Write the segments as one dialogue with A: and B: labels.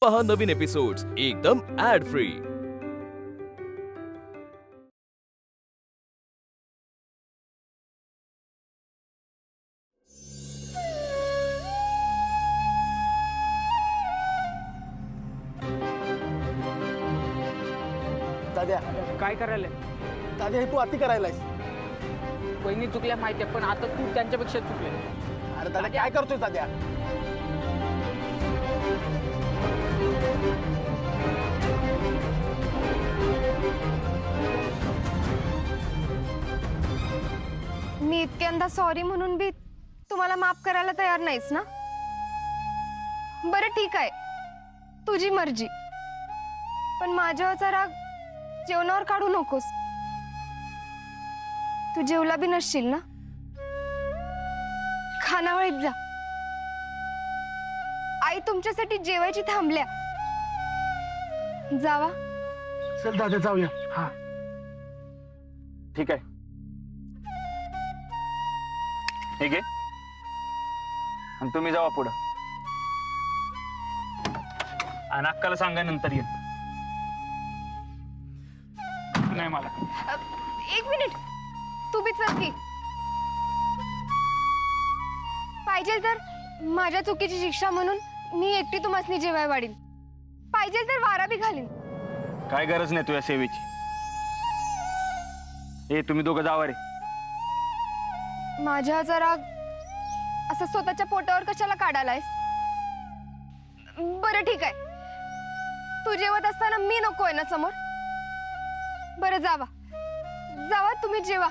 A: पहा नवीन एपिसोड्स एकदम add free.
B: दाद्या
C: काय करायला?
B: दाद्या हे तू अति करायलायस।
C: वहिनी चुकल्या माहितीये, पण आता तू त्यांच्यापेक्षा चुकले।
B: अरे दाद्या काय करतोय दाद्या?
D: मी इतक्यांदा सॉरी म्हणून भी तुम्हाला माफ करायला तयार नाहीस ना? बरं ठीक आहे, तुझी मर्जी, पण माझ्यावरचा राग जेवणावर काढू नकोस। तू जेवला बी नसशील ना? खानावळीत जा, आई तुमच्यासाठी जेवायची थांबल्या। जावा।
B: चल दाद्या जाऊया। हा
E: ठीक आहे, ठीक आहे, आणि तुम्ही जावा पुढं, आणि अक्काला सांगा नंतर ये। नाही मला
D: एक मिनिट, तू बी चल की। पाहिजे तर माझ्या चुकीची शिक्षा म्हणून मी एकटी तुम्हाला जेवाय वाढीन, पाहिजे तर वारा बी घालीन।
E: काय गरज नाही तुझ्या सेवेची। ए तुम्ही दोघं जावा रे।
D: माझ्याचा राग असा स्वतःच्या पोटावर कशाला काढायलायस? बरं ठीक आहे, तू जेवत असताना मी नकोय ना समोर? बरं जावा जावा, तुम्ही जेवा,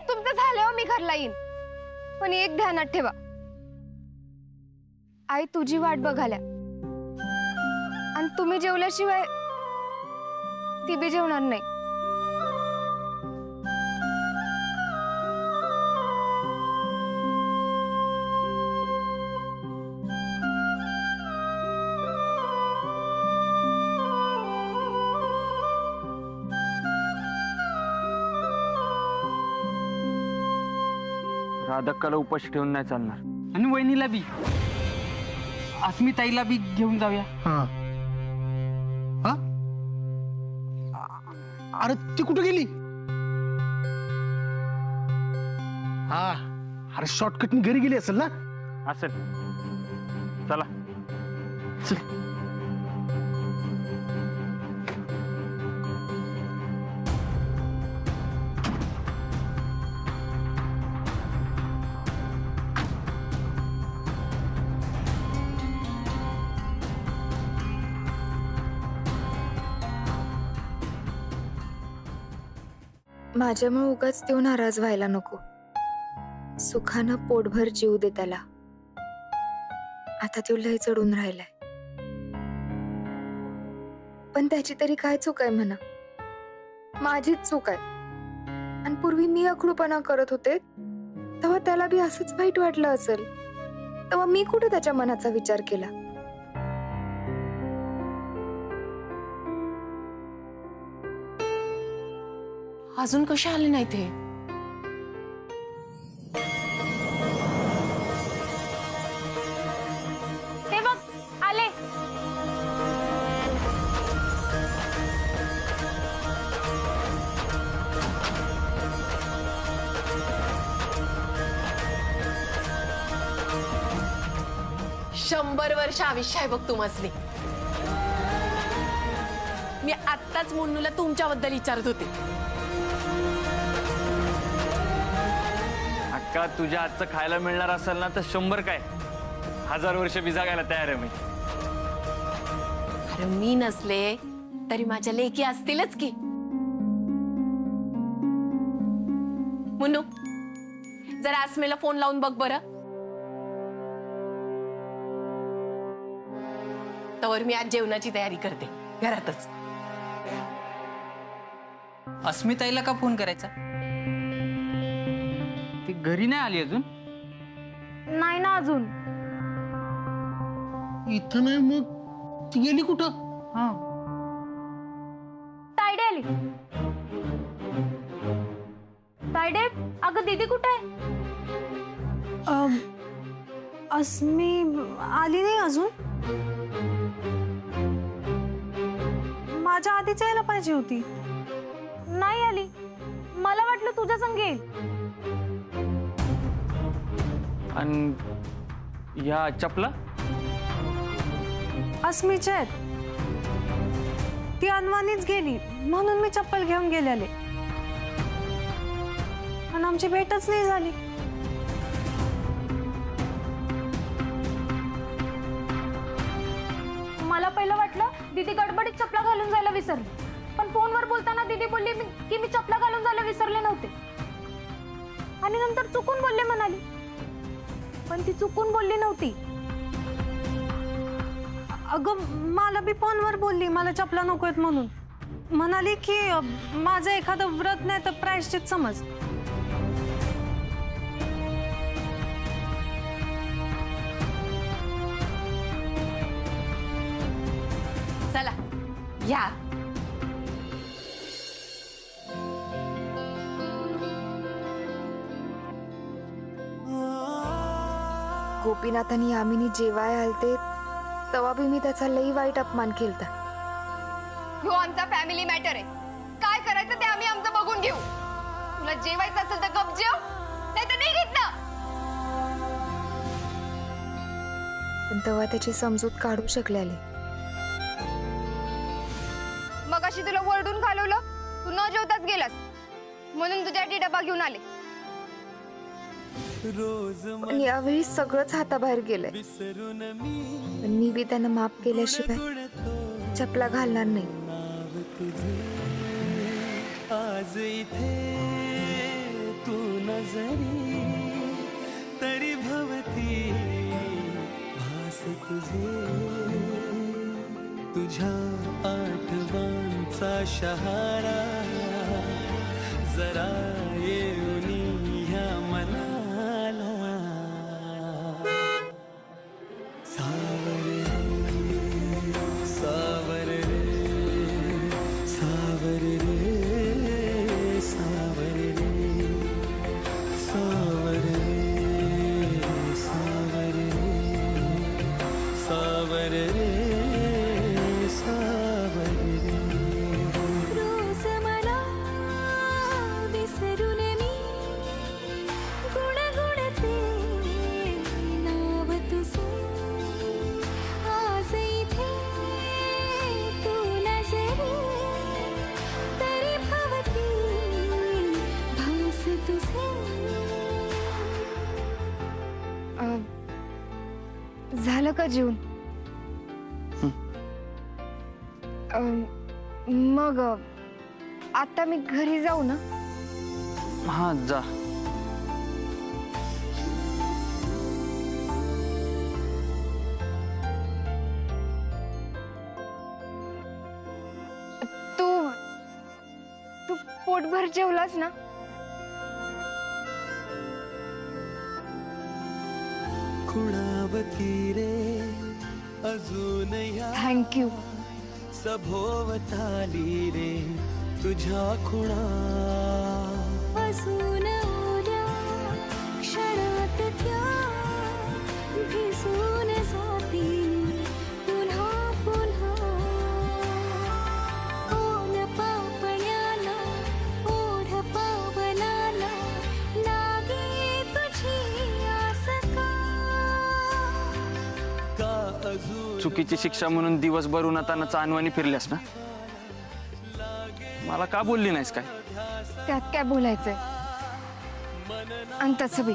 D: तुमचं झाल्यावर मी घरला येईन। पण एक ध्यानात ठेवा, आई तुझी वाट बघाल्या, आणि तुम्ही जेवल्याशिवाय ती बी जेवणार नाही।
E: राधक्काला उपाशी ठेवून नाही चालणार।
C: आणि वहिनीला बी, अस्मिताईला बी घेऊन जाऊया।
B: हा हा, अरे ती कुठे गेली? हा, अरे शॉर्टकटनी घरी गेली असेल ना?
E: असेल, चला
B: चल।
D: माझ्यामुळे उगाच तो नाराज व्हायला नको। सुखानं पोटभर जीव दे त्याला, आता तो लय चढून राहिलाय। पण त्याची तरी काय चूक आहे म्हणा? माझीच चूक आहे। आणि पूर्वी मी अखडूपणा करत होते तेव्हा त्याला बी असंच वाईट वाटलं असेल, तेव्हा मी कुठे त्याच्या मनाचा विचार केला?
F: अजून कसे आले नाही ते?
D: ते बघ आले।
F: शंभर वर्ष आयुष्य आहे बघ तुम्हासनी। मी आत्ताच मुन्नूला तुमच्याबद्दल विचारत होते।
E: अक्का तुझ्या हातचं खायला मिळणार असेल ना तर 100 काय 1000 वर्ष बी जगायला तयार आहे मी।
F: अरे मी नसले तरी माझ्या लेकी असतीलच की। मुन्नू जरा आसमेला फोन लावून बघ बरं। तवर मी आज जेवणाची तयारी करते घरातच।
C: अस्मिताईला का फोन करायचा? ती घरी नाही आली अजून?
D: नाही ना अजून।
B: इथं नाही, मग ती गेली कुठं?
C: हा,
D: तायडे आली। तायडे, अगं दीदी कुठे आहे?
G: अस्मी आली नाही अजून। आधीच यायला पाहिजे होती. नाही आली. मला वाटलं तुझ्या संग येईल.
E: आणि या चपला
G: अस्मीच्या आहेत. ती अनवाणीच गेली म्हणून मी चप्पल घेऊन गेलेले. पण आमची भेटच नाही झाली. मला पहिलं वाटलं दीदी गडबडीत चपला घालून जायला विसरली, पण फोनवर बोलताना दीदी बोलली की मी चपला घालून जायला विसरले नव्हते. आणि नंतर चुकून बोलले म्हणाली, पण ती चुकून बोलली नव्हती. अगं मला बी फोनवर बोलली मला चपला नकोत म्हणून. म्हणाली की माझं एखादं व्रत नाही तर प्रायश्चित समज.
F: चला या.
D: गोपीनाथ आणि यामिनी जेवाय आलते तेव्हा बी मी त्याचा लई वाईट अपमान केलता. ह्यो आमचा फॅमिली मॅटर आहे. काय करायचं ते आम्ही आमचं बघून घेऊ. तुला जेवायचं असेल तर गप जेव, नाही तर नाही घेत ना. पण तेव्हा त्याची समजूत काढू शकलेली. मग अशी तुला वरडून घालवलं, तू न जेवताच गेलास म्हणून तुझ्यासाठी डबा घेऊन आले. पण यावेळी सगळंच हाताबाहेर गेलंय. पण मी बी त्यांना माफ केल्याशिवाय चपला घालणार नाही.
H: आज इथे तू नजरी तरी भवती भास तुझे. तुझ्या आठवणचा शहारा जरा येऊनी ह्या मनाला. सावर रे सावर रे सावर रे सावर रे सावर रे सावर रे सावर रे सावर रे.
G: रोज मला विसरून मी गुणगुणते नाव तुझे. आज इथे तू नजरी तरी भवती भास तुझे.
D: झालं का जेवून? मग आता मी घरी जाऊ ना?
E: हा जा.
D: तू तू पोटभर जेवलास ना?
H: खुणावती रे अजून ह्या
D: थँक्यू.
H: सभोवताली रे तुझ्या खुणा.
G: असून उद्या क्षणात त्या भिजून जाती पुन्हा पुन्हा. ओन पापण्याला ओढ पावलाला लागे तुझी आस
H: का अजून
E: चुकीची शिक्षा म्हणून दिवसभर उन्हाताना चानवानी फिरल्यास ना. मला का बोलली नाहीस काय?
D: त्यात काय बोलायचंय? आणि तसं बी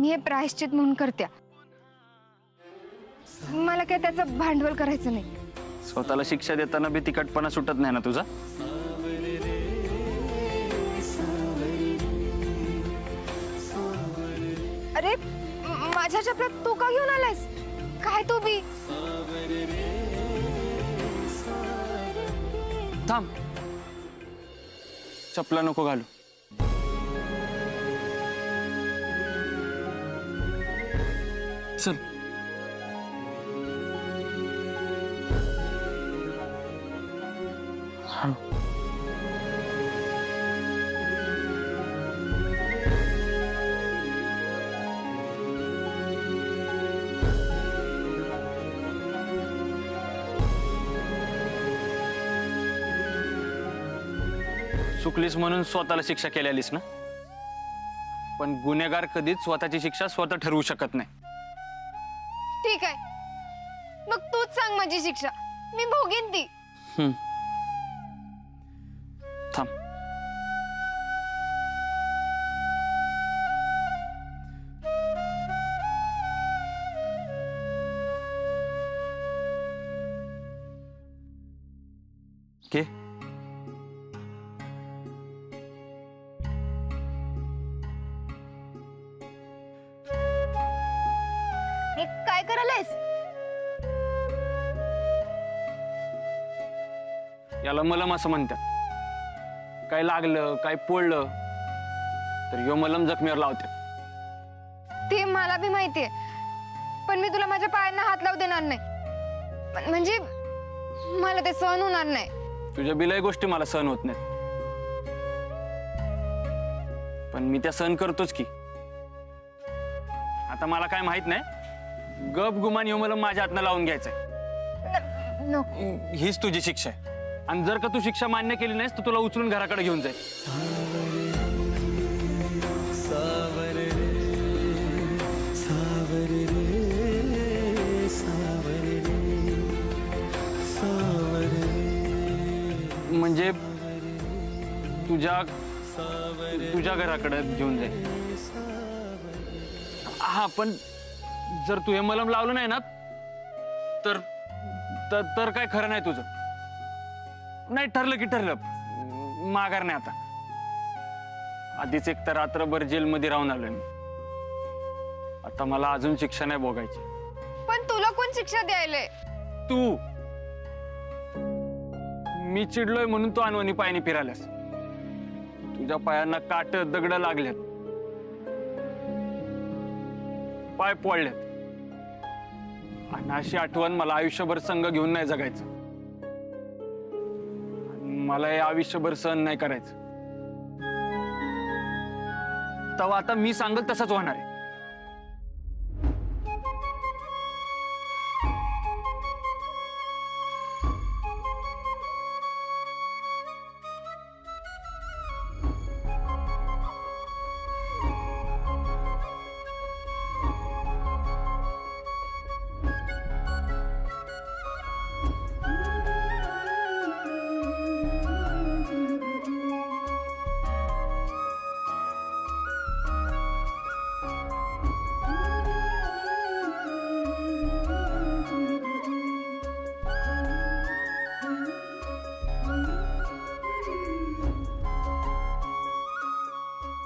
D: मी हे प्रायश्चित म्हणून करत्या. मला काय त्याचं भांडवल करायचं नाही.
E: स्वतःला शिक्षा देताना बी तिखटपणा सुटत नाही ना तुझा?
D: अरे माझ्या चपलात तू का घेऊन आलायस? काय तू बी?
E: थांब, चपला नको घालू. चल. हळू. चुकलीस म्हणून स्वतःला शिक्षा केलेलीस ना, पण गुन्हेगार कधीच स्वतःची शिक्षा स्वतः ठरवू शकत नाही.
D: ठीक आहे, मग तूच सांग माझी शिक्षा, मी भोगीन ती.
E: थांब. के
D: हे काय करायलायस?
E: याला मलम असं म्हणतात. काय लागलं काय पोळलं तर यो मलम जखमीवर लावते.
D: ते मला बी माहितीये, पण मी तुला माझ्या पायांना हात लावू देणार नाही. म्हणजे मला ते सहन होणार नाही.
E: तुझ्या बिलाही गोष्टी मला सहन होत नाहीत, पण मी त्या सहन करतोच की. आता मला काय माहित नाही, गप गुमान यो मलम माझ्या हातनं लावून घ्यायचंय.
D: नको.
E: हीच तुझी शिक्षा आहे, आणि जर का तू शिक्षा मान्य केली नाहीस तर तुला उचलून घराकडे घेऊन जाईल.
H: सावर रे सावर रे सावर रे सावर रे.
E: म्हणजे तुझ्या घराकडे घेऊन जाईल. हा, पण जर तू हे मलम लावलं नाही ना तर तर काय खरं नाही तुझं. नाही, ठरलं की ठरलं, माघार नाही आता. आधीच एक तर रात्रभर जेलमध्ये राहून आलोय मी. आता मला अजून शिक्षा नाही भोगायची.
D: पण तुला कोण शिक्षा द्यायले?
E: तू. मी चिडलोय म्हणून तू अनवणी पायाने फिरायलास. तुझ्या पायांना काट दगड लागल्यात, पाय पोळल्यात, आणि अशी आठवण मला आयुष्यभर संग घेऊन नाही जगायचं. मला हे आयुष्यभर सहन नाही करायचं. तेव्हा आता मी सांगल तसंच होणार आहे.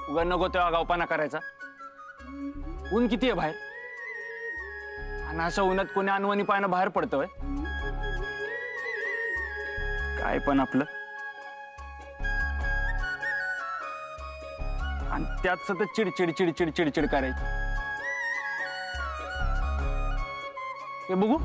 E: उगा नको तेव्हा गावपाना करायचा. ऊन किती आहे बाहेर, आणि अशा उन्हात कोणी अनवणी पायानं बाहेर पडतोय. काय पण आपलं, आणि त्यात सतत चिडचिड चिडचिड चिडचिड करायची. हे बघू.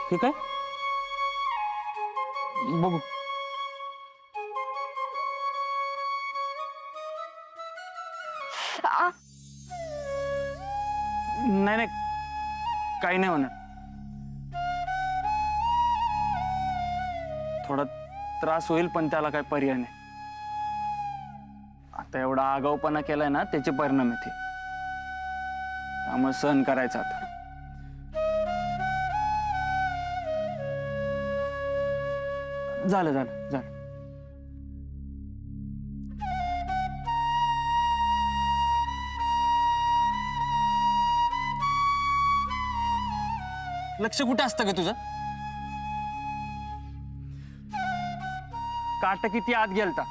E: ठीक आहे, बघू. नाही नाही, काही नाही होणार. थोडा त्रास होईल, पण त्याला काही पर्याय नाही. आता एवढा आगाऊपणा केलाय ना, त्याचे परिणाम येते. त्यामुळे सहन करायचं आता. झालं झालं झालं. लक्ष कुठे असतं का तुझं? काट किती आत गेलता.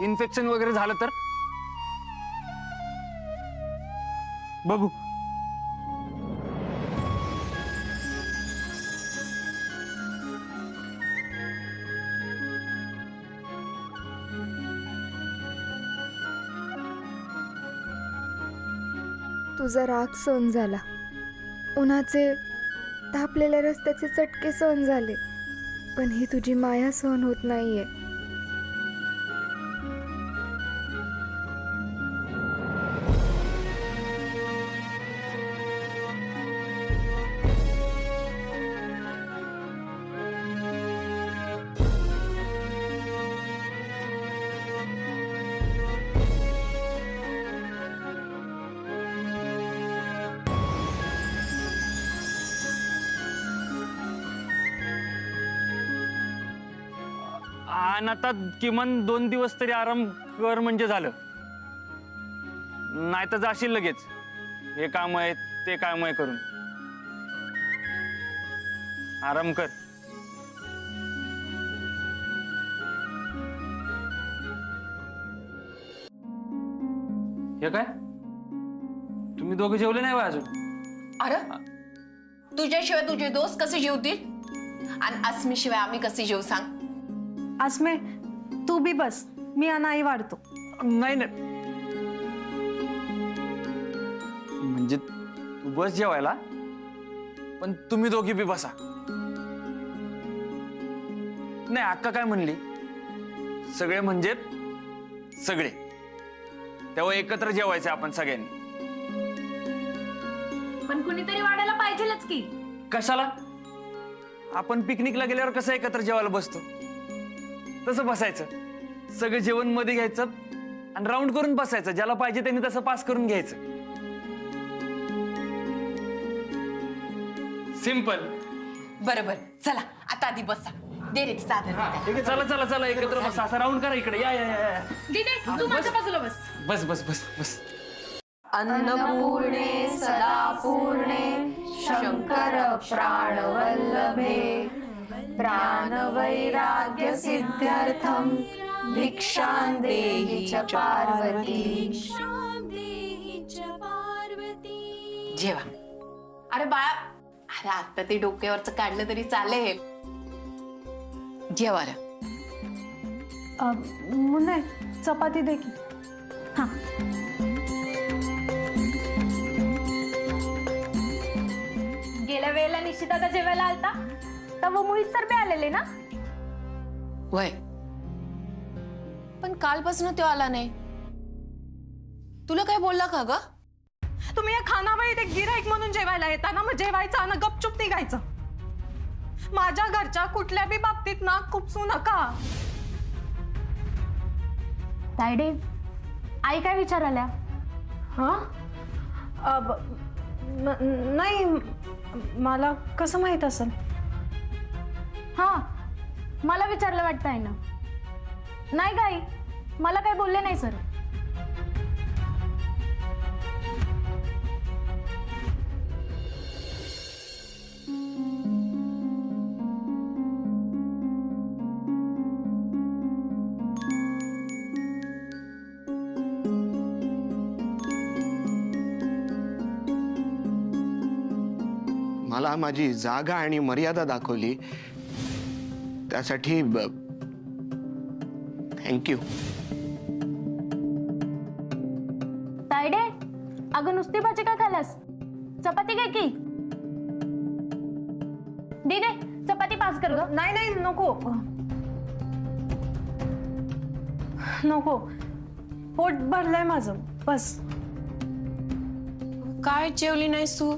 E: इन्फेक्शन वगैरे झालं तर बघू.
D: तुझा राग सहन झाला, उन्हाचे तापलेल्या रस्त्याचे चटके सहन झाले, पण ही तुझी माया सहन होत नाहीये.
E: आणि आता किमान 2 दिवस तरी आराम कर म्हणजे झालं. नाही तर जाशील लगेच हे काम आहे ते काम आहे करून. आराम कर. हे काय तुम्ही दोघे जेवले नाही बा अजून?
F: अरे तुझ्याशिवाय तुझे दोस्त कसे जेवतील आणि अस्मीशिवाय आम्ही कसे जेवू सांग.
G: अस्मे तू बी बस, मी अनाई वाढतो.
E: नाही ना, म्हणजे तू बस जेवायला, पण तुम्ही दोघी बी बसा. नाही अक्का काय म्हणली, सगळे म्हणजे सगळे, तेव्हा एकत्र जेवायचे आपण सगळ्यांनी.
G: पण कुणीतरी वाढायला पाहिजेलच की.
E: कशाला? आपण पिकनिकला गेल्यावर कसं एकत्र जेवायला बसतो तसं बसायचं. सगळं जेवण मध्ये घ्यायचं आणि राऊंड करून बसायचं. ज्याला पाहिजे त्यांनी तसं पास करून घ्यायचं. सिंपल.
F: बरोबर. चला आता आधी बसा. दे रे साधन.
E: चला चला चला एकत्र बसा. असं राऊंड करा इकडे. या या या.
F: दीदी तू माझ्या बाजूला बस.
E: बस बस बस बस.
F: अन्नपूर्णे सदा पूर्णे शंकर प्राणवल्लभे प्राणवैराग्य सिद्ध्यर्थम भिक्षां देहि च पार्वती. जेवा. अरे बाळा, अरे आता ते डोक्यावरचं काढलं तरी चालेल. जेवा रे.
G: मुन्ने चपाती दे की. हा गेल्या वेळेला निश्चिताचा जेवायला आलता तेव्हा मोहित सर बी आलेले ना.
F: वय पण कालपासून तो आला नाही. तुला काय बोलला का ग?
G: तुम्ही या खानावळीत एक गिराईक म्हणून जेवायला येताना मग जेवायचं आणि गपचूप निघायचं. माझ्या घरच्या कुठल्या बी बाबतीत ना खुपसू नका. तायडे आई काय विचाराल्या? हा नाही, मला कसं माहित असेल? हा मला विचारलं वाटतं आहे ना. नाही गाई, मला काही बोलले नाही सर.
B: मला माझी जागा आणि मर्यादा दाखवली त्यासाठी थँक्यू.
G: तायडे अगं नुसती भाजी काय खालास? चपाती काय की. दे चपाती पास कर ग. नाही नाही नको नको, पोट भरलंय माझं बस.
F: काय जेवली नाहीस तू?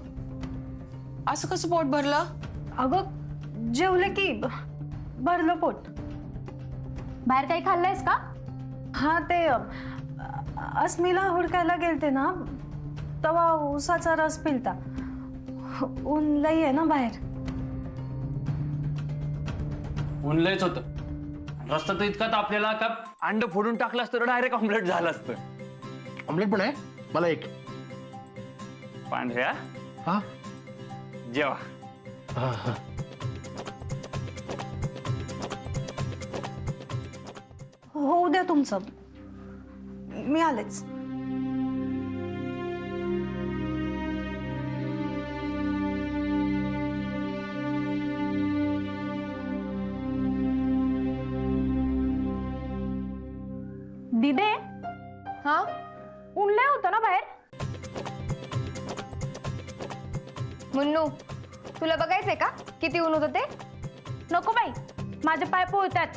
F: असं कसं पोट भरलं?
G: अगं जेवले की भरलं पोट. बाहेर काही खाल्लंयस का? हा ते अस्मीला हुडकायला गेलते ना तेव्हा उसाचा रस पिलता. ऊन लई आहे ना बाहेर.
E: ऊन लयच होतं. रस्ता तर इतका तापलेला का अंड फोडून टाकलं असतं तर डायरेक्ट ऑमलेट झालं असतं.
B: ऑमलेट पण आहे मला एक.
E: पांढऱ्या
B: हा
E: जेवा.
B: हा हा.
G: होऊ द्या तुमचं, मी आलेच. दिदे
D: हा
G: ऊन लय होतं ना बाहेर.
D: मुन्नू तुला बघायचंय का किती ऊन होतं ते?
G: नको बाई, माझे पाय पोळतात.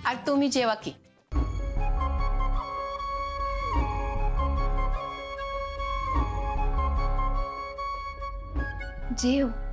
F: आणि तुम्ही जेवा की.
D: जेव.